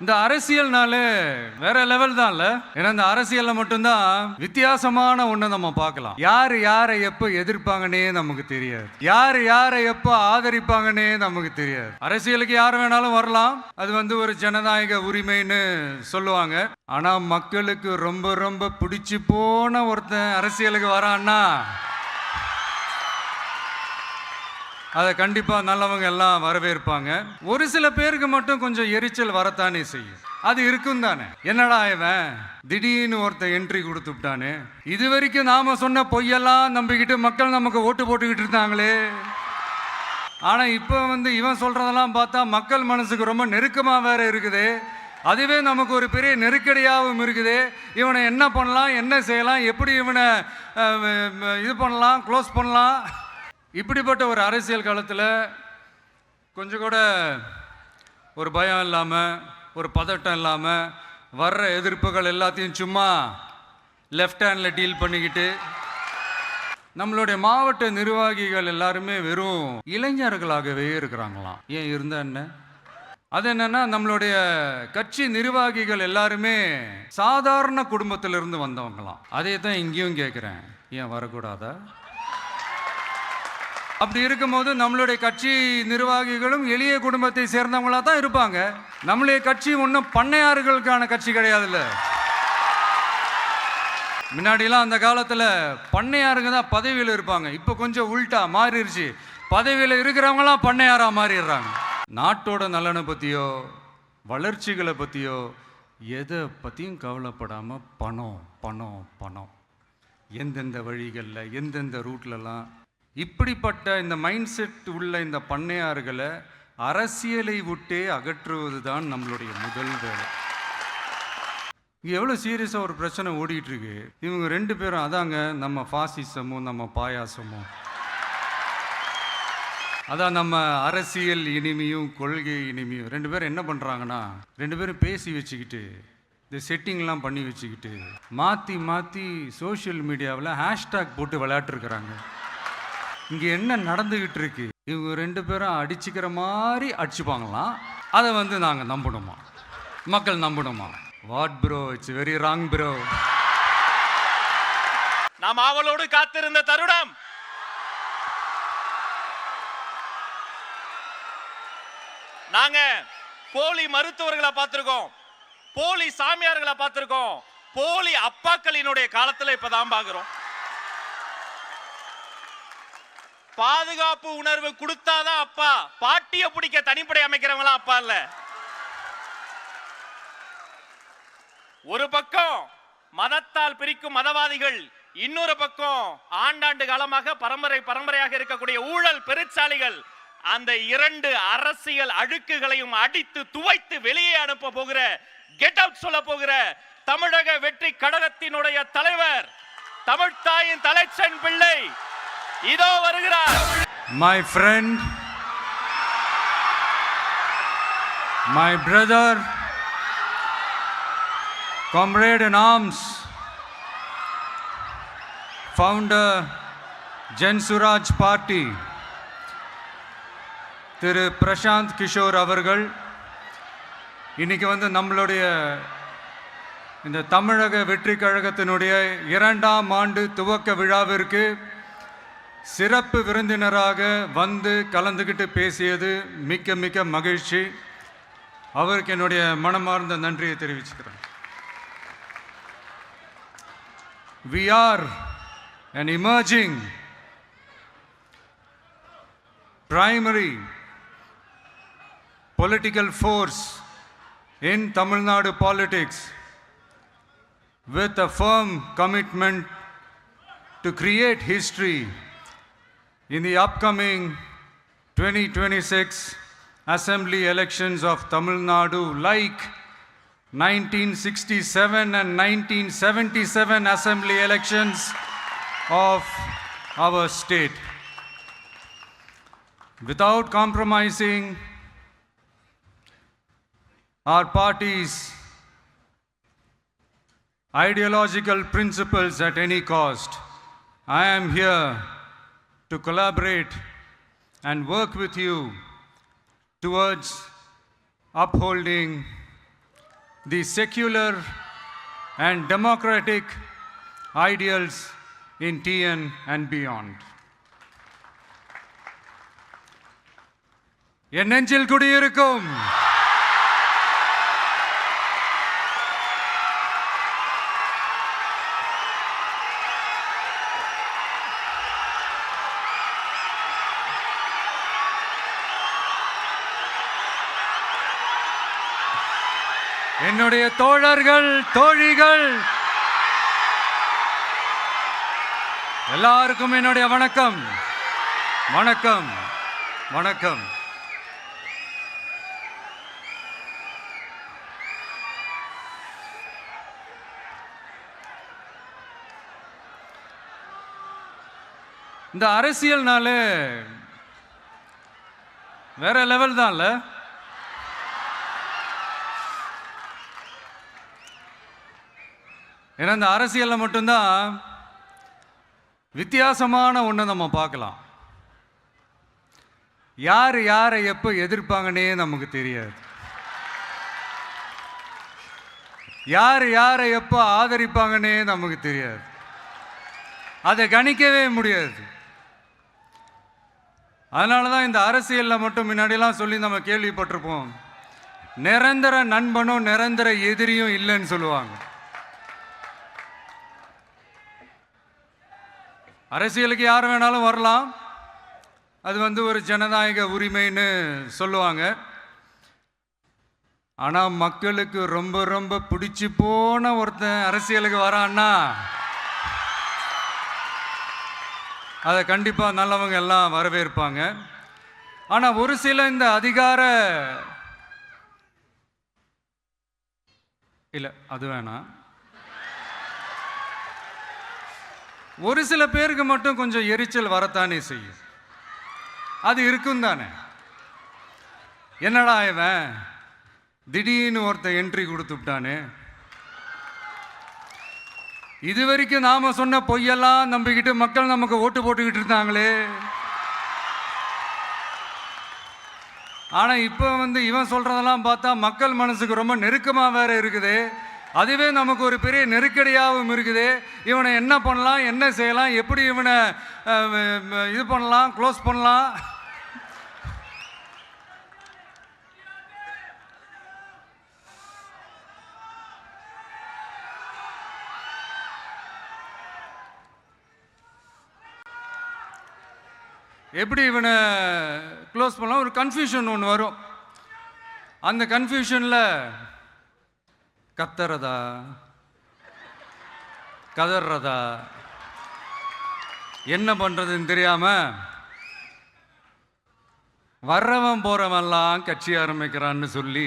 இந்த அரசியல்னாலே வேற லெவல் தான்ல. ஏன்னா இந்த அரசியல்ல மட்டும்தான் வித்தியாசமான ஒண்ணு நம்ம பார்க்கலாம். யாரு யாரை எப்ப எதிர்ப்பாங்கன்னே நமக்கு தெரியாது. யாரு யாரை எப்ப ஆதரிப்பாங்கன்னே நமக்கு தெரியாது. அரசியலுக்கு யார் வேணாலும் வரலாம், அது ஒரு ஜனநாயக உரிமைன்னு சொல்லுவாங்க. ஆனா மக்களுக்கு ரொம்ப ரொம்ப பிடிச்சு போன ஒருத்தன் அரசியலுக்கு வரான்னா அதை கண்டிப்பாக நல்லவங்க எல்லாம் வரவேற்பாங்க. ஒரு சில பேருக்கு மட்டும் கொஞ்சம் எரிச்சல் வரத்தானே செய்யும். அது இருக்கும் தானே. என்னடா இவன் திடீர்னு ஒருத்தன் என்ட்ரி கொடுத்துட்டானே, இது வரைக்கும் நாம சொன்ன பொய்யெல்லாம் நம்பிக்கிட்டு மக்கள் நமக்கு ஓட்டு போட்டுக்கிட்டு இருந்தாங்களே, ஆனா இப்போ இவன் சொல்றதெல்லாம் பார்த்தா மக்கள் மனசுக்கு ரொம்ப நெருக்கமா வேற இருக்குது. அதுவே நமக்கு ஒரு பெரிய நெருக்கடியாகவும் இருக்குது. இவனை என்ன பண்ணலாம், என்ன செய்யலாம், எப்படி இவனை இது பண்ணலாம், க்ளோஸ் பண்ணலாம். இப்படிப்பட்ட ஒரு அரசியல் காலத்தில் கொஞ்சம் கூட ஒரு பயம் இல்லாமல், ஒரு பதட்டம் இல்லாமல், வர்ற எதிர்ப்புகள் எல்லாத்தையும் சும்மா லெஃப்ட் ஹேண்டில் டீல் பண்ணிக்கிட்டு, நம்மளுடைய மாவட்ட நிர்வாகிகள் எல்லாருமே வெறும் இளைஞர்களாகவே இருக்கிறாங்களாம். ஏன் இருந்தா என்ன? அது என்னன்னா, நம்மளுடைய கட்சி நிர்வாகிகள் எல்லாருமே சாதாரண குடும்பத்திலிருந்து வந்தவங்களாம். அதே தான் இங்கேயும் கேட்குறேன், ஏன் வரக்கூடாதா? அப்படி இருக்கும்போது நம்மளுடைய கட்சி நிர்வாகிகளும் எளிய குடும்பத்தை சேர்ந்தவங்களா தான் இருப்பாங்க. நம்மளுடைய கட்சி ஒன்றும் பண்ணையார்களுக்கான கட்சி கிடையாதுல்ல. முன்னாடிலாம் அந்த காலத்தில் பண்ணையாருங்க தான் பதவியில் இருப்பாங்க. இப்போ கொஞ்சம் உள்டா மாறிடுச்சு. பதவியில் இருக்கிறவங்களாம் பண்ணையாராக மாறிடுறாங்க. நாட்டோட நலனை பற்றியோ வளர்ச்சிகளை பற்றியோ எதை பற்றியும் கவலைப்படாமல் பணம் பணம் பணம், எந்தெந்த வழிகளில் எந்தெந்த ரூட்லலாம். இப்படிப்பட்ட இந்த மைண்ட் செட் உள்ள இந்த பண்ணையார்களை அரசியலை விட்டே அகற்றுவது தான் நம்மளுடைய முதல் வேலை. இங்கே எவ்வளோ சீரியஸாக ஒரு பிரச்சனை ஓடிட்டு இருக்கு. இவங்க ரெண்டு பேரும் அதாங்க நம்ம ஃபாசிசமும் நம்ம பாயாசமும், அதான் நம்ம அரசியல் இனிமையும் கொள்கை இனிமையும். ரெண்டு பேரும் என்ன பண்ணுறாங்கன்னா, ரெண்டு பேரும் பேசி வச்சுக்கிட்டு இந்த செட்டிங்லாம் பண்ணி வச்சுக்கிட்டு மாற்றி மாற்றி சோஷியல் மீடியாவில் ஹேஷ்டேக் போட்டு விளையாட்டுருக்குறாங்க. இங்கே என்ன நடந்துக்கிட்டு இருக்கு, இவங்க ரெண்டு பேரும் அடிச்சுக்கிற மாதிரி அடிச்சுப்பாங்களாம். அதை நாங்கள் நம்பணுமா, மக்கள் நம்பணுமா? What bro, it's very wrong bro. நாம் ஆவலோடு காத்திருந்த தருணம் நாங்க போலி மருத்துவர்களை பார்த்திருக்கோம், போலி சாமியார்களை பார்த்திருக்கோம், போலி அப்பாக்களினுடைய காலத்துல இப்பதான் பாக்குறோம். பாதுகாப்பு உணர்வு கொடுத்தாதான் அப்பா, பாட்டிய பிடிக்க தனிப்படை அமைக்கிறவங்களாம் அப்பா இல்ல. ஒரு பக்கம் மதத்தால் பிரிக்கும் மதவாதிகள், இன்னொரு பக்கம் ஆண்டாண்டு காலமாக பரம்பரையாக இருக்கக்கூடிய ஊழல் பெருச்சாலிகள். அந்த இரண்டு அரசியல் அழுக்குகளையும் அடித்து துவைத்து வெளியே அனுப்ப போகிற, கெட் அவுட் சொல்ல போகிற தமிழக வெற்றி கழகத்தினுடைய தலைவர், தமிழ்த்தாயின் தலைச்சன் பிள்ளை இதோ வருகிறார். My friend, my brother, comrade in arms, founder Jan Suraj Party, திரு பிரசாந்த் கிஷோர் அவர்கள் இன்னைக்கு நம்மளுடைய இந்த தமிழக வெற்றி கழகத்தினுடைய 2ஆம் ஆண்டு துவக்க விழாவிற்கு சிறப்பு விருந்தினராக கலந்துக்கிட்டு பேசியது மிக்க மிக்க மகிழ்ச்சி. அவருக்கு என்னுடைய மனமார்ந்த நன்றியை தெரிவிச்சுக்கிறேன். We are an emerging primary political force in Tamil Nadu politics with a firm commitment to create history in the upcoming 2026 assembly elections of Tamil Nadu, like 1967 and 1977 assembly elections of our state. Without compromising our party's ideological principles at any cost, I am here to collaborate and work with you towards upholding the secular and democratic ideals in TN and beyond. என் நெஞ்சில் குடியிருக்கும் என்னுடைய தோழர்கள், தோழிகள் எல்லாருக்கும் என்னுடைய வணக்கம், வணக்கம், வணக்கம். இந்த அரசியல்னாலே வேற லெவல் தான்ல. ஏன்னா இந்த அரசியல்ல மட்டும்தான் வித்தியாசமான ஒன்று நம்ம பார்க்கலாம். யார் யாரை எப்போ எதிர்ப்பாங்கன்னே நமக்கு தெரியாது. யார் யாரை எப்போ ஆதரிப்பாங்கன்னே நமக்கு தெரியாது. அதை கணிக்கவே முடியாது. அதனால தான் இந்த அரசியலில் மட்டும் முன்னாடிலாம் சொல்லி நம்ம கேள்விப்பட்டிருப்போம், நிரந்தர நண்பனும் நிரந்தர எதிரியும் இல்லைன்னு சொல்லுவாங்க. அரசியலுக்கு யார் வேணாலும் வரலாம், அது ஒரு ஜனநாயக உரிமைன்னு சொல்லுவாங்க. ஆனால் மக்களுக்கு ரொம்ப ரொம்ப பிடிச்சி போன ஒருத்தன் அரசியலுக்கு வரான்னா அதை கண்டிப்பாக நல்லவங்க எல்லாம் வரவேற்பாங்க. ஆனால் ஒரு சில இந்த அதிகார இல்லை அது வேணாம், ஒரு சில பேருக்கு மட்டும் கொஞ்சம் எரிச்சல் வரத்தானே செய்யும். அது இருக்கும் தானே. என்னடா இவன் திடீர்னு ஒருத்தன் என்ட்ரி கொடுத்துட்டானே, இது வரைக்கும் நாம சொன்ன பொய்யெல்லாம் நம்பிக்கிட்டு மக்கள் நமக்கு ஓட்டு போட்டுக்கிட்டு இருந்தாங்களே, ஆனா இப்ப இவன் சொல்றதெல்லாம் பார்த்தா மக்கள் மனசுக்கு ரொம்ப நெருக்கமா வேற இருக்குது. அதுவே நமக்கு ஒரு பெரிய நெருக்கடியாகவும் இருக்குது. இவனை என்ன பண்ணலாம், என்ன செய்யலாம், எப்படி இவனை இது பண்ணலாம், க்ளோஸ் பண்ணலாம். எப்படி இவனை க்ளோஸ் பண்ணலாம், ஒரு கன்ஃபியூஷன் ஒன்று வரும். அந்த கன்ஃபியூஷனில் கத்துறதா கதறதா என்ன பண்ணுறதுன்னு தெரியாமல் வர்றவன் போகிறவன்லாம் கட்சி ஆரம்பிக்கிறான்னு சொல்லி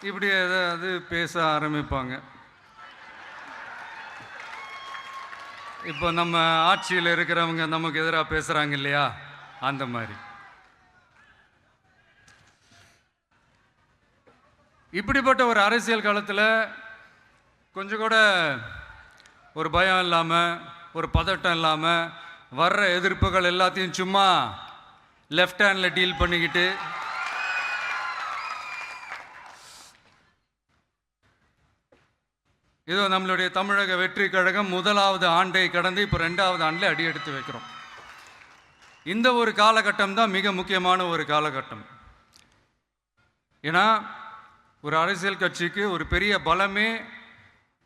இப்படி ஏதாவது பேச ஆரம்பிப்பாங்க. இப்போ நம்ம ஆட்சியில் இருக்கிறவங்க நமக்கு எதிராக பேசுகிறாங்க இல்லையா, அந்த மாதிரி. இப்படிப்பட்ட ஒரு அரசியல் காலத்தில் கொஞ்சம் கூட ஒரு பயம் இல்லாமல், ஒரு பதட்டம் இல்லாமல், வர்ற எதிர்ப்புகள் எல்லாத்தையும் சும்மா லெஃப்ட் ஹேண்டில் டீல் பண்ணிக்கிட்டு இதோ நம்மளுடைய தமிழக வெற்றி கழகம் முதலாவது ஆண்டை கடந்து இப்போ 2வது ஆண்டில் அடி எடுத்து வைக்கிறோம். இந்த ஒரு காலகட்டம் தான் மிக முக்கியமான ஒரு காலகட்டம். ஏன்னா ஒரு அரசியல் கட்சிக்கு ஒரு பெரிய பலமே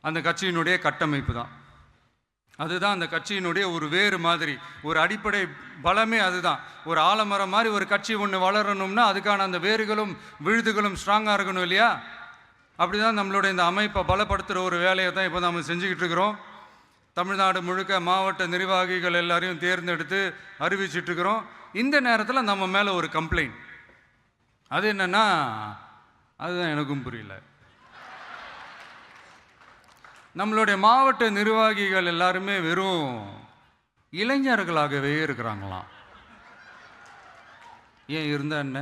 அந்த கட்சியினுடைய கட்டமைப்பு தான். அதுதான் அந்த கட்சியினுடைய ஒரு வேறு மாதிரி, ஒரு அடிப்படை பலமே அதுதான். ஒரு ஆலமரம் மாதிரி ஒரு கட்சி ஒன்று வளரணும்னா அதுக்கான அந்த வேர்களும் விழுதுகளும் ஸ்ட்ராங்காக இருக்கணும் இல்லையா. அப்படி தான் நம்மளுடைய இந்த அமைப்பை பலப்படுத்துகிற ஒரு வேலையை தான் இப்போ நம்ம செஞ்சுக்கிட்டு இருக்கிறோம். தமிழ்நாடு முழுக்க மாவட்ட நிர்வாகிகள் எல்லாரையும் தேர்ந்தெடுத்து அறிவிச்சிட்ருக்கிறோம். இந்த நேரத்தில் நம்ம மேலே ஒரு கம்ப்ளைண்ட், அது என்னென்னா, அதுதான் எனக்கும் புரியல. நம்மளுடைய மாவட்ட நிர்வாகிகள் எல்லாருமே வெறும் இளைஞர்களாகவே இருக்கிறாங்களாம். ஏன் இருந்தா என்ன?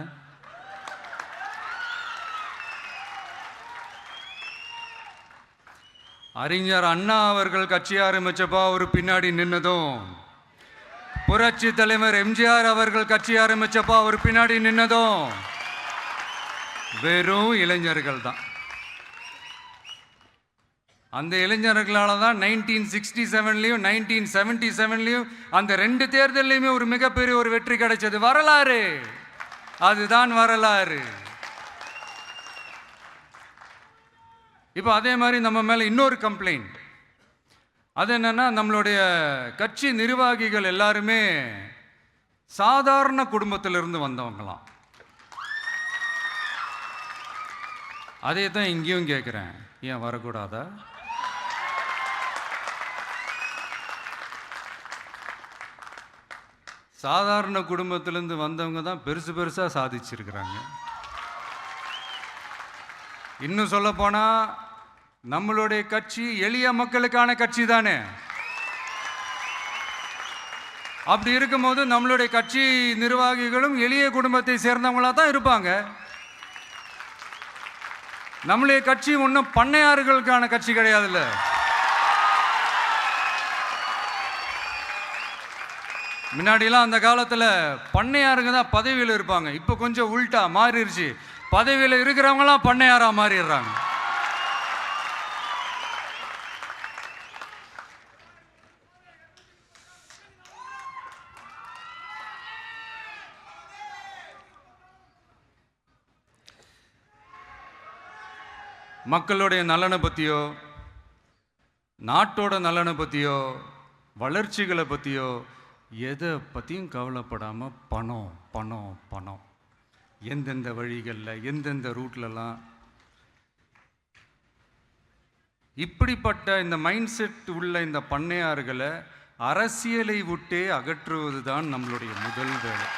அறிஞர் அண்ணா அவர்கள் கட்சி ஆரம்பிச்சப்பா அவர் பின்னாடி நின்னதும், புரட்சி தலைவர் எம்ஜிஆர் அவர்கள் கட்சி ஆரம்பிச்சப்பா அவர் பின்னாடி நின்னதும், வெறும் இளைஞர்கள் தான். அந்த இளைஞர்களால தான் 1967லையும் 1977லையும் அந்த 2 தேர்தலையுமே ஒரு மிகப்பெரிய ஒரு வெற்றி கிடைச்சது. வரலாறு, அதுதான் வரலாறு. இப்போ அதே மாதிரி நம்ம மேல இன்னொரு கம்ப்ளைண்ட். அது என்னன்னா, நம்மளுடைய கட்சி நிர்வாகிகள் எல்லாருமே சாதாரண குடும்பத்திலிருந்து வந்தவங்களாம். அதே தான் இங்கேயும் கேட்குறேன், ஏன் வரக்கூடாதா? சாதாரண குடும்பத்திலேருந்து வந்தவங்க தான் பெருசு பெருசாக சாதிச்சிருக்கிறாங்க. இன்னும் சொல்ல போனா, நம்மளுடைய கட்சி எளிய மக்களுக்கான கட்சி தானே. அப்படி இருக்கும்போது நம்மளுடைய கட்சி நிர்வாகிகளும் எளிய குடும்பத்தை சேர்ந்தவங்களா தான் இருப்பாங்க. நம்மளுடைய கட்சி ஒன்றும் பண்ணையாறுகளுக்கான கட்சி கிடையாதுல்ல. முன்னாடிலாம் அந்த காலத்தில் பண்ணையாருங்க தான் பதவியில் இருப்பாங்க. இப்போ கொஞ்சம் உள்டா மாறிடுச்சு. பதவியில் இருக்கிறவங்களாம் பண்ணையாரா மாறிடுறாங்க. மக்களுடைய நலனை பற்றியோ, நாட்டோட நலனை பற்றியோ, வளர்ச்சிகளை பற்றியோ எதை பற்றியும் கவலைப்படாமல் பணம் பணம் பணம், எந்தெந்த வழிகளில் எந்தெந்த ரூட்லலாம். இப்படிப்பட்ட இந்த மைண்ட் செட் உள்ள இந்த பண்ணையார்களை அரசியலை விட்டே அகற்றுவது தான் நம்மளுடைய முதல் வேலை.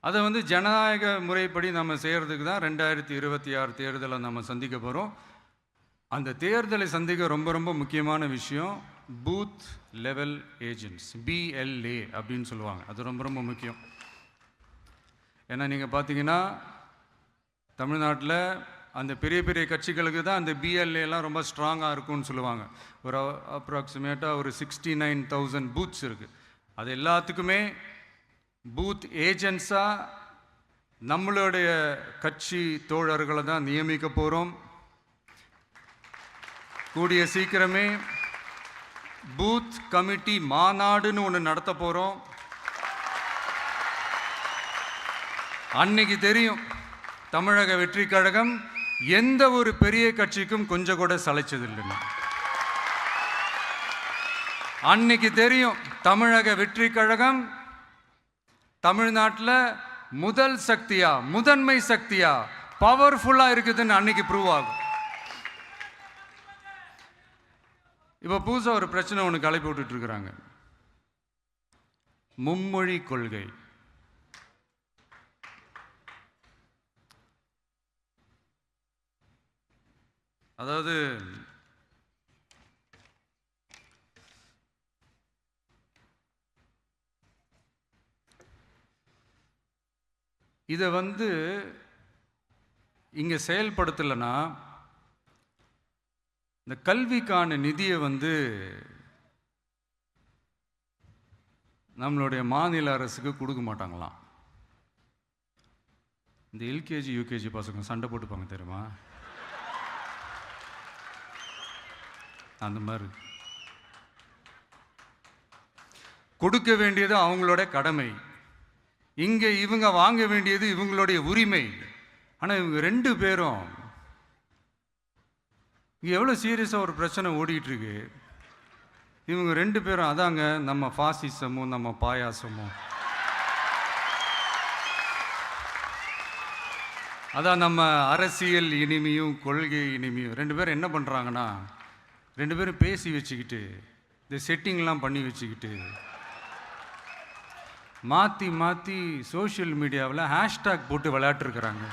அதை ஜனநாயக முறைப்படி நம்ம செய்கிறதுக்கு தான் 2026 தேர்தலை நம்ம சந்திக்க போகிறோம். அந்த தேர்தலை சந்திக்க ரொம்ப ரொம்ப முக்கியமான விஷயம் பூத் லெவல் ஏஜென்ட்ஸ், BLA அப்படின்னு சொல்லுவாங்க. அது ரொம்ப ரொம்ப முக்கியம். ஏன்னா நீங்கள் பார்த்தீங்கன்னா தமிழ்நாட்டில் அந்த பெரிய பெரிய கட்சிகளுக்கு தான் அந்த BLAலாம் ரொம்ப ஸ்ட்ராங்காக இருக்கும்னு சொல்லுவாங்க. ஒரு அப்ராக்சிமேட்டாக ஒரு 69,000 பூத்ஸ் இருக்குது. அது எல்லாத்துக்குமே பூத் ஏஜென்ட்ஸாக நம்மளுடைய கட்சி தோழர்களை தான் நியமிக்க போகிறோம். கூடிய சீக்கிரமே பூத் கமிட்டி மாநாடுன்னு ஒன்று நடத்த போகிறோம். அன்னைக்கு தெரியும் தமிழக வெற்றி கழகம் எந்த ஒரு பெரிய கட்சிக்கும் கொஞ்சம் கூட சளைச்சதில்லைன்னு. அன்னைக்கு தெரியும் தமிழக வெற்றி கழகம் தமிழ்நாட்டில் முதல் சக்தியா, முதன்மை சக்தியா, பவர்ஃபுல்லாக இருக்குதுன்னு அன்னைக்கு ப்ரூவ் ஆகும். இப்போ புதுசாக ஒரு பிரச்சனை ஒன்று கிளப்பி விட்டுட்டு இருக்கிறாங்க, மும்மொழி கொள்கை. அதாவது இதை இங்கே செயல்படுத்தலைன்னா இந்த கல்விக்கான நிதியை நம்மளுடைய மாநில அரசுக்கு கொடுக்க மாட்டாங்களாம். இந்த LKG UKG பசங்க சண்டை போட்டுப்பாங்க தெரியுமா, அந்த மாதிரி. கொடுக்க வேண்டியது அவங்களோட கடமை, இங்கே இவங்க வாங்க வேண்டியது இவங்களுடைய உரிமை. ஆனால் இவங்க 2 பேரும் இங்கே எவ்வளோ சீரியஸாக ஒரு பிரச்சனை ஓடிக்கிட்டு இருக்கு. இவங்க 2 பேரும் அதாங்க நம்ம ஃபாசிசமும் நம்ம பாயாசமும், அதான் நம்ம அரசியல் இனிமையும் கொள்கை இனிமையும். 2 பேரும் என்ன பண்ணுறாங்கன்னா, 2 பேரும் பேசி வச்சுக்கிட்டு இந்த செட்டிங்லாம் பண்ணி வச்சுக்கிட்டு மாற்றி மாற்றி சோஷியல் மீடியாவில் ஹேஷ்டாக் போட்டு விளையாட்டுருக்குறாங்க.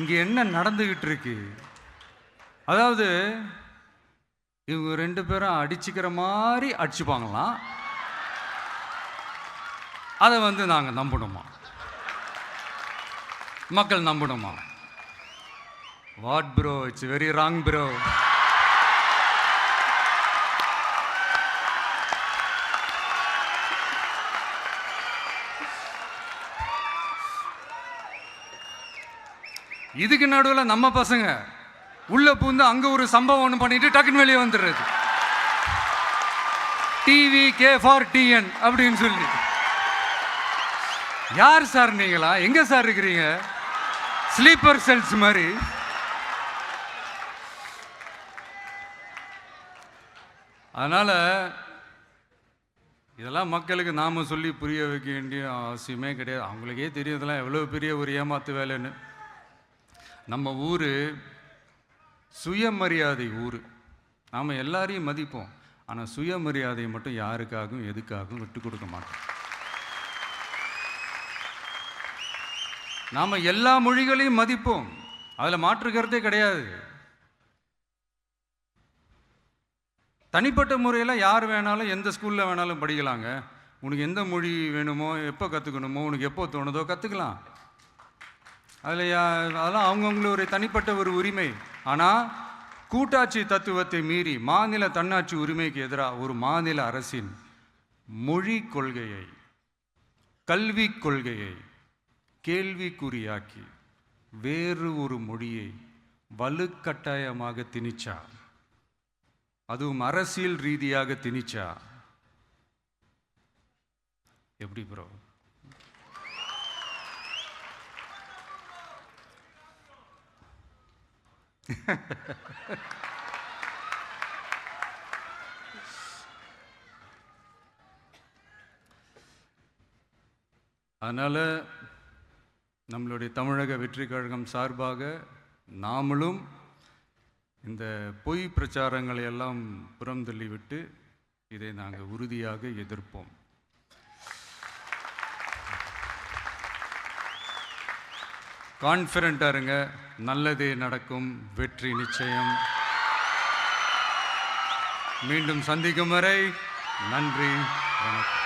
இங்கே என்ன நடந்துக்கிட்டு இருக்கு? அதாவது இவங்க 2 பேரும் அடிச்சுக்கிற மாதிரி அடிச்சுப்பாங்களாம். அதை நாங்கள் நம்பணுமா? மக்கள் நம்பணுமா? What bro, it's very wrong bro. இதுக்கு நடுவில் நம்ம பசங்க உள்ள பூந்து அங்க ஒரு சம்பவம் ஒன்று பண்ணிட்டு டக்குன்னு வெளியே வந்துடுறது. டிவி கே ஃபார் டிஎன் அப்படின்னு சொல்லி. யார் சார் நீங்களா? எங்க சார் இருக்கிறீங்க? ஸ்லீப்பர் செல்ஸ் மாதிரி. அதனால இதெல்லாம் மக்களுக்கு நாம சொல்லி புரிய வைக்க வேண்டிய அவசியமே கிடையாது. அவங்களுக்கே தெரியுதெல்லாம் எவ்வளவு பெரிய ஒரு ஏமாத்து வேலைன்னு. நம்ம ஊர் சுயமரியாதை ஊர். நாம் எல்லாரையும் மதிப்போம், ஆனால் சுயமரியாதையை மட்டும் யாருக்காகவும் எதுக்காகவும் விட்டு கொடுக்க மாட்டோம். நாம் எல்லா மொழிகளையும் மதிப்போம், அதில் மாற்றுக்கிறதே கிடையாது. தனிப்பட்ட முறையில் யார் வேணாலும் எந்த ஸ்கூலில் வேணாலும் படிக்கலாங்க. உனக்கு எந்த மொழி வேணுமோ, எப்போ கற்றுக்கணுமோ, உனக்கு எப்போ தோணுதோ கற்றுக்கலாம். அதெல்லாம் அவங்கவுங்களுடைய தனிப்பட்ட ஒரு உரிமை. ஆனால் கூட்டாட்சி தத்துவத்தை மீறி மாநில தன்னாட்சி உரிமைக்கு எதிராக ஒரு மாநில அரசின் மொழி கொள்கையை, கல்வி கொள்கையை கேள்விக்குறியாக்கி வேறு ஒரு மொழியை வலுக்கட்டாயமாக திணிச்சா, அதுவும் அரசியல் ரீதியாக திணிச்சா எப்படி ப்ரோ? அதனால் நம்மளுடைய தமிழக வெற்றி கழகம் சார்பாக நாமளும் இந்த பொய் பிரச்சாரங்களை எல்லாம் புறம் தள்ளிவிட்டு இதை நாங்கள் உறுதியாக எதிர்ப்போம். கான்ஃபிடென்ட்டாக இருங்க, நல்லதே நடக்கும், வெற்றி நிச்சயம். மீண்டும் சந்திக்கும் வரை நன்றி, வணக்கம்.